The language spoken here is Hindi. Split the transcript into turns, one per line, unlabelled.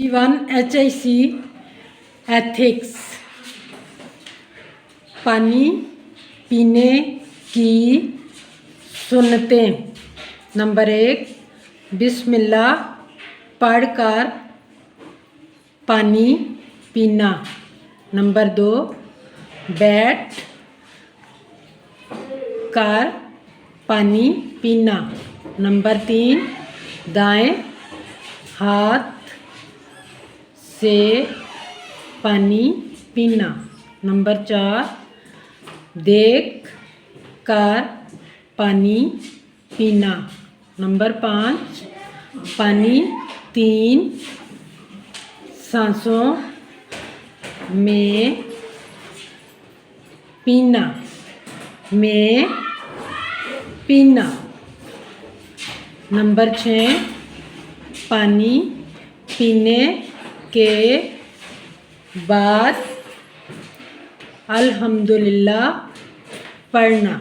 G1 HIC ethics. पानी पीने की सुन्नतें। नंबर 1, बिस्मिल्लाह पढ़कर पानी पीना। नंबर 2, बैठ कर पानी पीना। नंबर 3, दाएं हाथ से पानी पीना। नंबर 4, देख कर पानी पीना। नंबर 5, पानी 3 सांसों में पीना। नंबर 6, पानी पीने के बाद अल्हम्दुलिल्लाह पढ़ना।